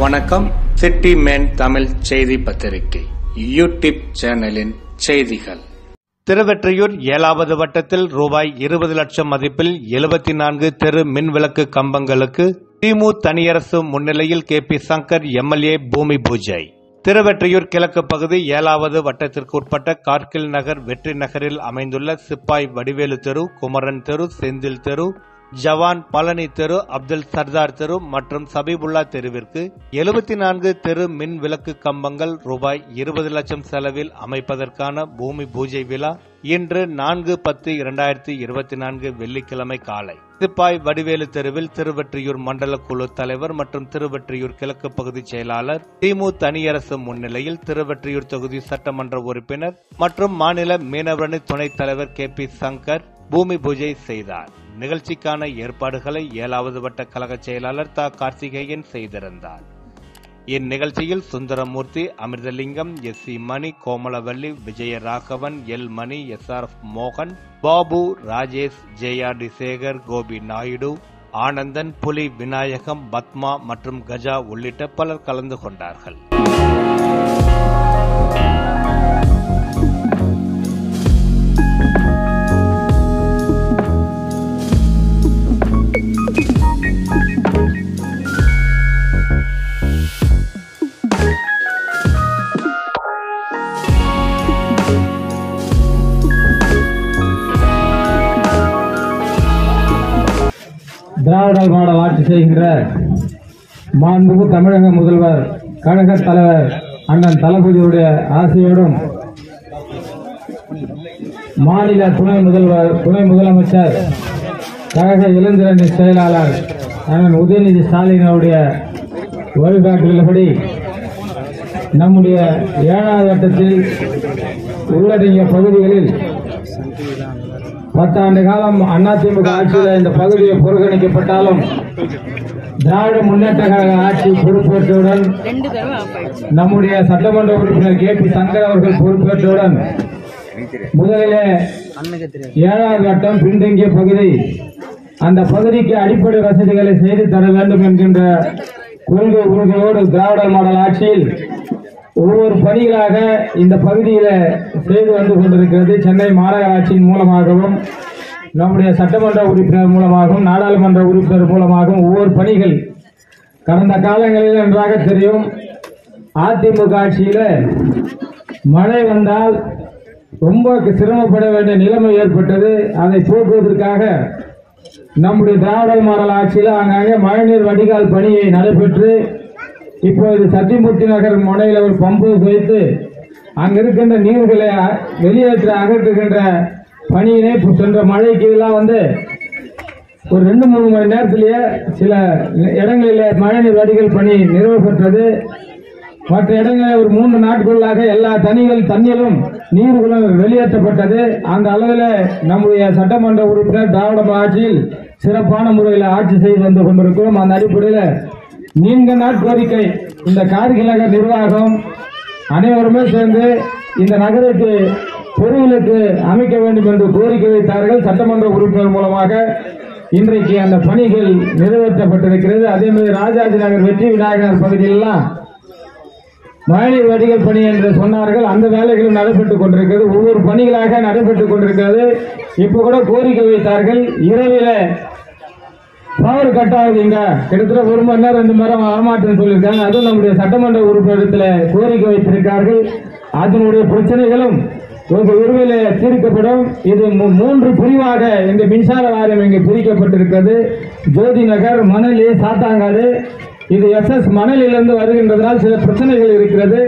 வணக்கம். City man Tamil செய்தி பத்திரிகை யூடியூப் சேனலின் செய்திகள். திருவெற்றியூர் 7வது வட்டத்தில் ரூபாய் 20 லட்சம் மதிப்பில் 74 தெரு மின்விளக்கு கம்பங்களுக்கு திமு தனியரசு முன்னிலையில் KP சங்கர் MLA பூமி பூஜை. திருவெற்றியூர் கிழக்கு பகுதி 7வது வட்டத்திற்கு உட்பட்ட கார்கில் நகர் வெற்றி நகரில் அமைந்துள்ள சிப்பாய் வடிவேலு தெரு, குமரன் தெரு, செந்தில் தெரு, ஜவான் பழனி தெரு, அப்துல் சர்தார் தெரு மற்றும் சபீபுல்லா தெருவிற்கு 74 தெரு மின் விளக்கு கம்பங்கள் ரூபாய் 20 லட்சம் செலவில் அமைப்பதற்கான பூமி பூஜை விழா இன்று 4/10/2024 வெள்ளிக்கிழமை காலை சிப்பாய் வடிவேலு தெருவில் திருவெற்றியூர் மண்டல குழு தலைவர் மற்றும் திருவெற்றியூர் கிழக்கு பகுதி செயலாளர் திமு தனியரசு முன்னிலையில் திருவெற்றியூர் தொகுதி சட்டமன்ற உறுப்பினர் மற்றும் மாநில மீனவரணி துணைத் தலைவர் KP சங்கர் பூமி பூஜை செய்தார். நிகழ்ச்சிக்கான ஏற்பாடுகளை 7வது வட்ட கழக செயலாளர் தா கார்த்திகேயன் செய்திருந்தார். இந்நிகழ்ச்சியில் சுந்தரமூர்த்தி, அமிர்தலிங்கம், SC மணி, கோமலவல்லி, விஜயராகவன், L மணி, SRF மோகன், பாபு, ராஜேஷ், JRD சேகர், கோபி நாயுடு, ஆனந்தன், புலி விநாயகம், பத்மா மற்றும் கஜா உள்ளிட்ட பலர் கலந்து கொண்டார்கள். திராவிட மாடல் ஆட்சி செய்கின்ற மாண்புமிகு தமிழக முதல்வர் கழக தலைவர் அண்ணன் தளபதியுடைய ஆசையோடும் மாநில துணை முதலமைச்சர் கழக இளைஞரணி செயலாளர் அண்ணன் உதயநிதி ஸ்டாலின் அவருடைய வழிகாட்டுதல்படி நம்முடைய 7வது வட்டத்தில் உள்ளடங்கிய பகுதிகளில் 10 ஆண்டு காலம் அதிமுக ஆட்சியில் இந்த பகுதியை புறக்கணிக்கப்பட்டாலும் திராவிட முன்னேற்ற கழக ஆட்சி பொறுப்பேற்றவுடன் நம்முடைய சட்டமன்ற உறுப்பினர் KP சங்கர் அவர்கள் பொறுப்பேற்றவுடன் முதலிலே 7வது வட்டம் பின்தங்கிய பகுதி, அந்த பகுதிக்கு அடிப்படை வசதிகளை செய்து தர வேண்டும் என்கின்ற கொள்கை உறுதியோடு திராவிட மாடல் ஆட்சியில் ஒவ்வொரு பணிகளாக இந்த பகுதியில செய்து வந்து கொண்டிருக்கிறது. சென்னை மாநகராட்சியின் மூலமாகவும் நம்முடைய சட்டமன்ற உறுப்பினர் மூலமாகவும் நாடாளுமன்ற உறுப்பினர் மூலமாகவும் ஒவ்வொரு பணிகள் கடந்த காலங்களில் நன்றாக தெரியும். அதிமுக ஆட்சியில மழை வந்தால் ரொம்ப சிரமப்பட வேண்டிய நிலைமை ஏற்பட்டது. அதை போக்குவதற்காக நம்முடைய திராவிட மாடல் ஆட்சியில் அங்கங்கே மழைநீர் வடிகால் பணியை நடைபெற்று இப்போது சத்தியமூர்த்தி நகர் முனையில் ஒரு பம்பு வைத்து அங்க இருக்கின்ற நீர்களை வெளியேற்ற அகற்றுகின்ற பணியினை சென்ற மழைக்கு எல்லாம் வந்து ஒரு 2-3 மணி நேரத்திலேயே சில இடங்களிலே மழைநீர் வடிகால் பணி நிறைவு பெற்றது. மற்ற இடங்களில் ஒரு 3 நாட்களுக்காக எல்லா தண்ணிகளும் நீர்களும் வெளியேற்றப்பட்டது. அந்த அளவில் நம்முடைய சட்டமன்ற உறுப்பினர் திராவிட ஆட்சியில் சிறப்பான முறையில் ஆட்சி செய்து வந்து கொண்டிருக்கிறோம். அந்த அடிப்படையில் நீண்ட நாள் கோரிக்கை இந்த கார்கில் நகர் நிர்வாகம் அனைவருமே சேர்ந்து இந்த நகருக்கு பொருளுக்கு அமைக்க வேண்டும் என்று கோரிக்கை வைத்தார்கள். சட்டமன்ற உறுப்பினர் மூலமாக இன்றைக்கு அந்த பணிகள் நிறைவேற்றப்பட்டிருக்கிறது. அதே மாதிரி ராஜாஜி நகர் வெற்றி விநாயகர் பகுதியிலெல்லாம் மழைநீர் வடிகால் பணி என்று சொன்னார்கள். அந்த வேலைகளும் நடைபெற்றுக் கொண்டிருக்கிறது. ஒவ்வொரு பணிகளாக நடைபெற்றுக் கொண்டிருக்கிறது. இப்ப கூட கோரிக்கை வைத்தார்கள், இரவில பவர் கட் ஆகுதுங்க, கிட்டத்தட்ட 1 மணி நேரம் 2 மணி நேரம் வரமாட்டேன்னு சொல்லியிருக்காங்க. அதுவும் நம்முடைய சட்டமன்ற உறுப்பினரிடத்தில் கோரிக்கை வைத்திருக்கிறார்கள். அதனுடைய பிரச்சனைகளும் விரைவில் தீர்க்கப்படும். இது 3 பிரிவாக இந்த மின்சார வாரியம் இங்கு பிரிக்கப்பட்டிருக்கிறது. ஜோதி நகர், மணலி, சாத்தாங்காடு. இது SS மணலிலிருந்து வருகின்றதால் சில பிரச்சனைகள் இருக்கிறது.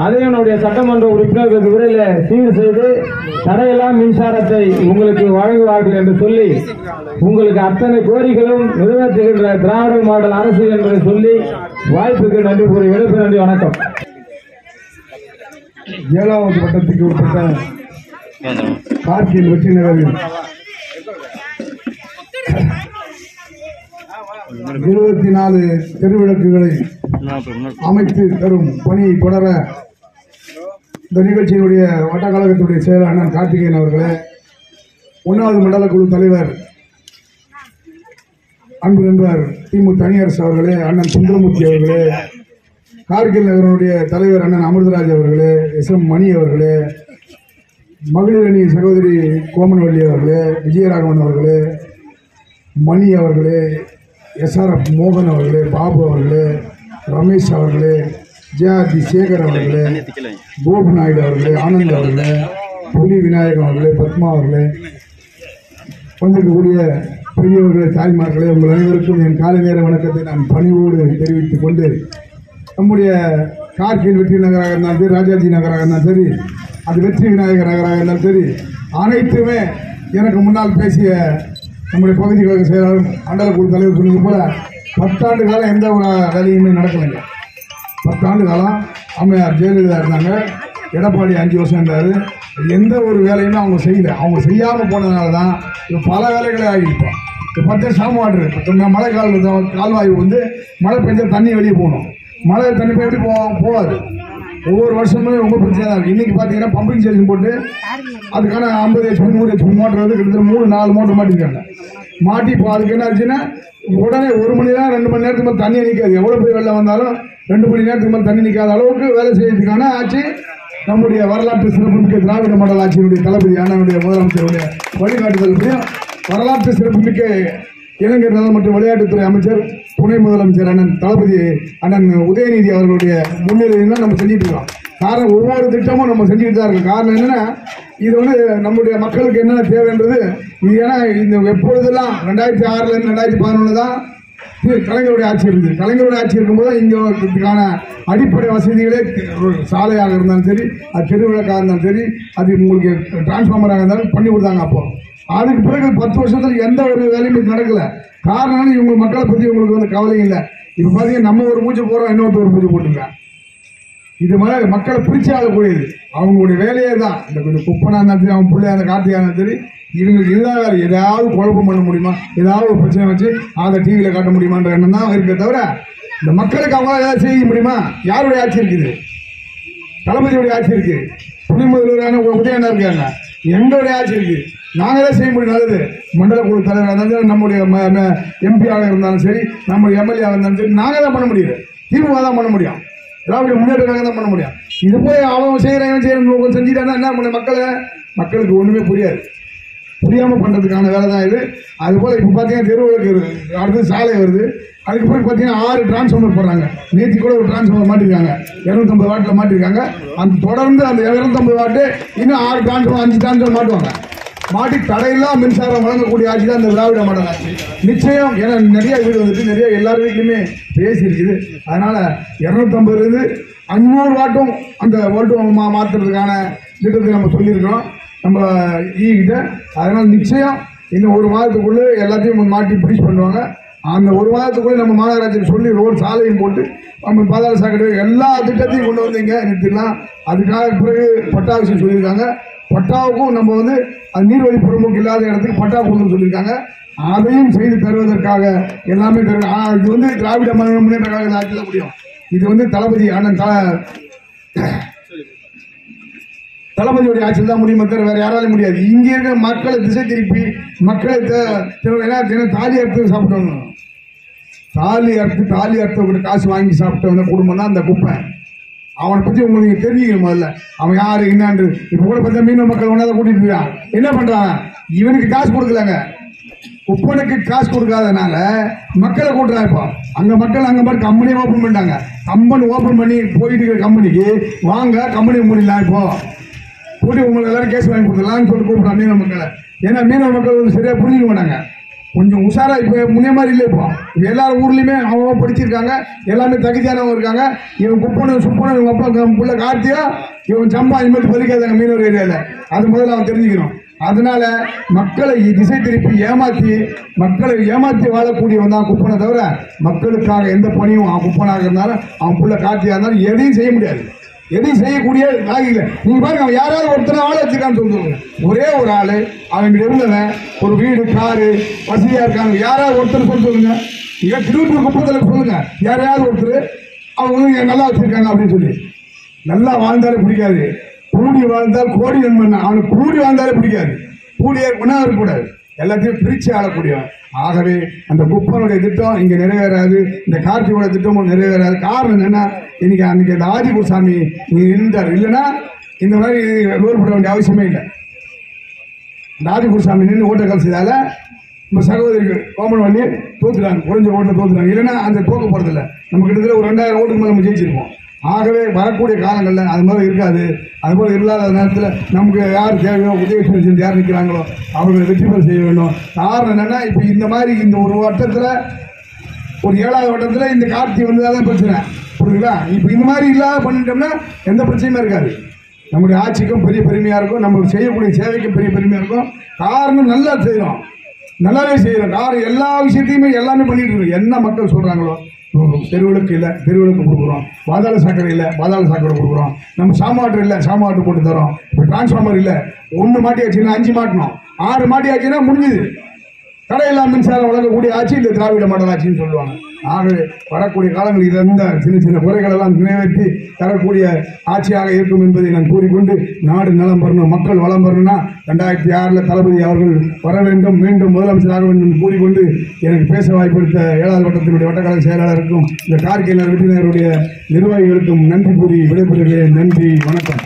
அதையும் நம்முடைய சட்டமன்ற உறுப்பினர் விரைவில் சீர் செய்து தடையெல்லாம் மின்சாரத்தை உங்களுக்கு வழங்குவார்கள் என்று சொல்லி உங்களுக்கு அத்தனை கோரிக்கைகளும் நிறைவேற்றுகின்ற திராவிட மாடல் அரசு என்று சொல்லி வாய்ப்புக்கு நன்றி கூறி விடைபெறுகிறேன். நன்றி, வணக்கம். 7வது வட்டத்துக்கு உட்பட்ட கார்கில் வெற்றி நகரில் 24 தெருவிளக்குகளை அமைத்து தரும் பணியை தொடர இந்த நிகழ்ச்சியினுடைய வட்டக்கழகத்துடைய செயலர் அண்ணன் கார்த்திகேயன் அவர்களே, 1வது மண்டல குழு தலைவர் அன்பு நண்பர் திமு தனியரசு அவர்களே, அண்ணன் சுந்தரமூர்த்தி அவர்களே, கார்கில் நகரனுடைய தலைவர் அண்ணன் அமிர்தராஜ் அவர்களே, SM மணி அவர்களே, மகளிர் அணி சகோதரி கோமன்வள்ளி அவர்களே, விஜயராகவன் அவர்களே, மணி அவர்களே, SRF மோகன் அவர்களே, பாபு அவர்களே, ரமேஷ் அவர்களே, ஜெயாதி சேகர் அவர்களே, கோபு நாயுடு அவர்களே, ஆனந்த் அவர்களே, புலி விநாயகம் அவர்களே, பத்மா அவர்களே, வந்திருக்கக்கூடிய பெரியவர்களே, தாய்மார்களே, உங்கள் அனைவருக்கும் என் காலை நேர வணக்கத்தை நான் பணிவோடு தெரிவித்துக் கொண்டு, நம்முடைய கார்கில் வெற்றி நகராக இருந்தாலும் சரி, ராஜாஜி நகராக இருந்தாலும் சரி, அது வெற்றி விநாயகர் நகராக இருந்தாலும் சரி, அனைத்துமே எனக்கு முன்னால் பேசிய நம்முடைய பகுதி கழக செயலாளர் மண்டல குழு தலைவர் சொன்னது போல 10 ஆண்டு காலம் எந்த ஒரு வேலையுமே நடக்கலைங்க. 10 ஆண்டு காலம் அம்மையார் ஜெயலலிதா இருந்தாங்க, எடப்பாடி 5 வருஷம் இருந்தார். எந்த ஒரு வேலையுமே அவங்க செய்யல. அவங்க செய்யாமல் போனதுனால தான் இப்போ பல வேலைகளே ஆகிருப்போம். இப்போ பார்த்தா சாம வாட்டர், இப்போ மழை கால்வாய் வந்து மழை பெஞ்சா தண்ணி வெளியே போகணும். மழை தண்ணி போய் எப்படி போகாது. ஒவ்வொரு வருஷமே ரொம்ப பிரச்சனை தான் இருக்குது. இன்றைக்கி பார்த்தீங்கன்னா பம்பிங் ஸ்டேஷன் போட்டு அதுக்கான 50 HP 100 HP மோட்டர் வந்து கிட்டத்தட்ட 3-4 மோட்டர் மாட்டிருக்காங்க. மாட்டி இப்போ அதுக்கு என்ன ஆச்சுன்னா உடனே 1 மணி நேரம் 2 மணி நேரத்துக்கு மேலே தண்ணி நிற்காது. எவ்வளோ போய் வெள்ளம் வந்தாலும் 2 மணி நேரத்துக்கு மேலே தண்ணி நிற்காத அளவுக்கு வேலை செய்யறதுக்கான ஆட்சி நம்முடைய வரலாற்று சிறப்புமிக்க திராவிட மாடல் ஆட்சியினுடைய தளபதி அண்ணனுடைய முதலமைச்சருடைய வழிகாட்டுதல் வரலாற்று சிறப்புமிக்க இளைஞர் நலன் மற்றும் விளையாட்டுத்துறை அமைச்சர் துணை முதலமைச்சர் அண்ணன் தளபதி அண்ணன் உதயநிதி அவர்களுடைய முன்னிலையில் தான் நம்ம செஞ்சுட்டு இருக்கோம். காரணம் ஒவ்வொரு திட்டமும் நம்ம செஞ்சுட்டு தான் இருக்கோம். காரணம் என்னன்னா இது வந்து நம்முடைய மக்களுக்கு என்னென்ன தேவைன்றது. ஏன்னா இந்த எப்பொழுதெல்லாம் 2006 2011 தான் கலைஞருடைய ஆட்சி இருந்தது. கலைஞருடைய ஆட்சி இருக்கும்போது இங்கேக்கான அடிப்படை வசதிகளே சாலையாக இருந்தாலும் சரி, அது தெருவிளக்காக இருந்தாலும் சரி, அது உங்களுக்கு டிரான்ஸ்ஃபார்மராக இருந்தாலும் பண்ணி கொடுத்தாங்க. அப்போ அதுக்கு பிறகு 10 வருஷத்துல எந்த ஒரு வேலையுமே நடக்கல. காரணம் இவங்க மக்களை பற்றி உங்களுக்கு வந்து கவலை இல்லை. இப்போ பார்த்தீங்கன்னா நம்ம ஒரு மூச்சு போடுறோம், இன்னொருத்தர் ஒரு மூச்சு போட்டுருக்கேன். இது மாதிரி மக்களை பிரிச்சு ஆகக்கூடியது அவங்களுடைய வேலையே தான். இந்த கொஞ்சம் குப்பனா இருந்தாலும் சரி, அவன் பிள்ளையா அந்த கார்த்திகா இருந்தாலும் சரி, இவங்களுக்கு இதுதான் வேறு. ஏதாவது குழப்பம் பண்ண முடியுமா, ஏதாவது ஒரு பிரச்சனை வச்சு அதை டிவியில் காட்ட முடியுமான்ற எண்ணம் தான் இருக்க தவிர இந்த மக்களுக்கு அவங்களால ஏதாவது செய்ய முடியுமா? யாருடைய ஆட்சி இருக்குது? தளபதியுடைய ஆட்சி இருக்கு, துணை முதல்வரான உதயண்ணா இருக்காங்க, எங்களுடைய ஆட்சி இருக்கு. நாங்களே செய்ய முடியும். நல்லது மண்டல குழு தலைவராக இருந்தாலும் நம்முடைய MP-ஆக இருந்தாலும் சரி, நம்முடைய MLA-ஆக இருந்தாலும் சரி, நாங்கள் தான் பண்ண முடியும். திமுக தான் பண்ண முடியும். திராவிட முன்னேற்றமாக தான் பண்ண முடியும். இது போய் அவன் செய்கிறேன் செஞ்சுட்டானா என்ன பண்ண மக்களுக்கு ஒன்றுமே புரியாது. புரியாமல் பண்ணுறதுக்கான வேலை தான் இது. அதுபோல் இப்போ பார்த்தீங்கன்னா தெருவுகளுக்கு அடுத்து சாலை வருது. அதுக்கு பிறகு பார்த்தீங்கன்னா 6 டிரான்ஸ்ஃபார்மர் போடுறாங்க. நேற்று கூட ஒரு டிரான்ஸ்ஃபார்மர் மாட்டிருக்காங்க, 250 வாட்டில் மாட்டிருக்காங்க. அந்த தொடர்ந்து அந்த 250 வாட்டு இன்னும் 6 டிரான்ஸ்ஃபார்மர் 5 டிரான்ஸ்ஃபார்மர் மாட்டுவாங்க. மாட்டி தடையெல்லாம் மின்சாரம் வழங்கக்கூடிய ஆட்சி தான் இந்த திராவிட மாடல் ஆட்சி. நிச்சயம். ஏன்னா நிறைய வீடு வந்துட்டு நிறைய எல்லார் வீட்லையுமே பேசி இருக்குது. அதனால 250 500 வாட்டும் அந்த வோல்ட்டும் மாற்றுறதுக்கான திட்டத்தை நம்ம சொல்லியிருக்கிறோம் நம்ம கிட்ட. அதனால நிச்சயம் இன்னும் 1 மாதத்துக்குள்ளே எல்லாத்தையும் மாட்டி பிடிச்சு பண்ணுவாங்க. அந்த 1 மாதத்துக்குள்ளே நம்ம மாநகராட்சியில் சொல்லி ரோடு சாலையும் போட்டு நம்ம பாதாள சாக்கடை எல்லா திட்டத்தையும் கொண்டு வந்தீங்க நிறுத்திடலாம். அதுக்காக பிறகு பட்டா விஷயம் சொல்லியிருக்காங்க. பட்டாவுக்கும் நம்ம வந்து அது நீர்வழி புறம்போக்கு இல்லாத இடத்துக்கு பட்டா கொடுன்னு சொல்லியிருக்காங்க. அதையும் செய்து தருவதற்காக எல்லாமே இது வந்து திராவிட முன்னேற்ற கழகத்தில் ஆட்சி தான் முடியும். இது வந்து தளபதி அண்ணன் தளபதியுடைய ஆட்சியில் தான் முடியுமே தவிர வேற யாராலும் முடியாது. இங்கே இருக்க மக்களை திசை திருப்பி மக்களை தாலி அறுத்து சாப்பிட்டோம். தாலி அறுத்து காசு வாங்கி சாப்பிட்டு வந்த குடும்பம் தான் அந்த குப்பை. அவனை பற்றி உங்களுக்கு தெரிஞ்சுக்கணும். முதல்ல அவன் யாரு என்னான்னு. இப்போ கூட பார்த்தா மீனவ மக்கள் ஒன்றா கூட்டிட்டு இருக்கான். என்ன பண்றாங்க? இவனுக்கு காசு கொடுக்கலங்க, குப்பனுக்கு காசு கொடுக்காதனால மக்களை கூட்டுறான். இப்போ அங்க மக்கள் அங்க மாதிரி கம்பெனியை ஓபன் பண்ணிட்டாங்க. கம்பெனி ஓபன் பண்ணி போயிட்டு இருக்கிற கம்பெனிக்கு வாங்க கம்பெனி முடியலாம். இப்போ கூட்டி உங்களுக்கு எல்லாரும் கேஸ் வாங்கி கொடுத்துடலாம்னு சொல்லி கூப்பிடுறான் மீனவ மக்களை. ஏன்னா மீனவ மக்கள் வந்து சரியா புரிஞ்சுக்க மாட்டாங்க. கொஞ்சம் உஷாரா இப்போ முன்னே மாதிரி இல்லை. இப்போ எல்லாரும் ஊர்லயுமே அவங்க படிச்சிருக்காங்க, எல்லாமே தகுதியானவங்க இருக்காங்க. இவன் குப்பனும் சுப்பனும் இவங்க அப்பா புள்ள கார்த்தியா இவன் சம்பா இது மாதிரி பலிக்காதாங்க மீனவர் ஏரியாவில். அது முதல்ல அவன் தெரிஞ்சுக்கணும். அதனால மக்களை திசை திருப்பி மக்களை ஏமாற்றி வாழக்கூடியவன் தான் குப்பனை தவிர மக்களுக்காக எந்த பணியும் அவன் குப்பனாக இருந்தாலும் அவன் புள்ள கார்த்தியா இருந்தாலும் எதையும் செய்ய முடியாது. எதையும் செய்யக்கூடிய ஆகில நீங்க பாருங்க. அவன் யாராவது ஒருத்தர் ஆளை வச்சிருக்கான்னு சொல்லுங்க. ஒரே ஒரு ஆளு அவங்க இருந்தவன் ஒரு வீடு காரு வசதியா இருக்காங்க. யாராவது ஒருத்தர் சொல்லுங்க. இங்க திருவள்ளூர் குப்பத்தில் சொல்லுங்க யாரையாவது ஒருத்தர் அவங்க நல்லா வச்சிருக்காங்க அப்படின்னு சொல்லி. நல்லா வாழ்ந்தாலே பிடிக்காது. கூடி வாழ்ந்தால் கோடி நண்பன். அவனுக்கு கூடி வாழ்ந்தாலே பிடிக்காது. கூடியே குணம் இருக்கக்கூடாது. எல்லாத்தையும் பிரித்து ஆளக்கூடியவன். ஆகவே அந்த குப்பனுடைய திட்டம் இங்க நிறைவேறாது, இந்த கார்த்தியோட திட்டமும் நிறைவேறாது. காரணம் என்னன்னா, இன்னைக்கு அன்னைக்கு அந்த ஆதிகுருசாமி இருந்தார், இல்லைன்னா இந்த மாதிரி ரோல் போட வேண்டிய அவசியமே இல்லை. இந்த ஆதிகுருசாமி நின்று ஓட்டக்கால் செய்தால நம்ம சகோதரிகள் கோமன் பண்ணி தோத்துட்டாங்க, குறைஞ்ச ஓட்டில் தோத்துட்டாங்க. இல்லைன்னா அந்த தோக்க போறதில்லை. நம்ம கிட்டத்தட்ட ஒரு 2000 ஓட்டுக்கு மேலே நம்ம ஜெயிச்சிருப்போம். ஆகவே வரக்கூடிய காலங்களில் அது மாதிரி இருக்காது. அதுபோல் இல்லாத நேரத்தில் நமக்கு யார் தேவையோ, உதவி செஞ்சு யார் நிற்கிறாங்களோ அவர்களை வெற்றி பெற செய்ய வேண்டும். காரணம் என்னன்னா, இப்போ இந்த மாதிரி இந்த ஒரு வட்டத்தில், ஒரு 7வது வட்டத்தில் இந்த கார்த்தி வந்ததாதான் பிரச்சனை, புரியுதுங்களா? இப்போ இந்த மாதிரி இல்லாத பண்ணிட்டோம்னா எந்த பிரச்சனையுமே இருக்காது. நம்முடைய ஆட்சிக்கும் பெரிய பெருமையாக இருக்கும், நம்ம செய்யக்கூடிய சேவைக்கும் பெரிய பெருமையாக இருக்கும். காரணம் நல்லா செய்கிறோம், நல்லாவே செய்கிறோம். காரணம் எல்லா விஷயத்தையுமே எல்லாமே பண்ணிட்டு இருக்கோம். என்ன மக்கள் சொல்கிறாங்களோ, தெருவிளக்கு இல்லை தெருவிளக்கு கொடுக்குறோம், பாதாள சாக்கடை இல்லை பாதாள சாக்கடை கொடுக்குறோம், நம்ம சாமாட்டு இல்லை சாமாட்டு போட்டு தரோம். இப்போ டிரான்ஸ்ஃபார்மர் இல்லை, 1 மாட்டியாச்சுன்னா 5 மாட்டணும், 6 மாட்டியாச்சுன்னா முடிஞ்சுது. தடையில்லா மின்சாரம் வழங்கக்கூடிய ஆட்சி இந்த திராவிட மாடல் ஆட்சின்னு சொல்லுவாங்க. ஆகவே வரக்கூடிய காலங்களில் இருந்த சின்ன சின்ன குறைகள் எல்லாம் நிறைவேற்றி தரக்கூடிய ஆட்சியாக இருக்கும் என்பதை நான் கூறிக்கொண்டு, நாடு நலம் பெறணும், மக்கள் வளம் பெறணும்னா 2006 தளபதி அவர்கள் வர வேண்டும், மீண்டும் முதலமைச்சராக வேண்டும் என்று கூறிக்கொண்டு எனக்கு பேச வாய்ப்பளித்த 7வது வட்டத்தினுடைய வட்டக்கழக செயலாளருக்கும் இந்த கார்கில் வெற்றினருடைய நிர்வாகிகளுக்கும் நன்றி கூறி விடைபெறுகிறேன். நன்றி, வணக்கம்.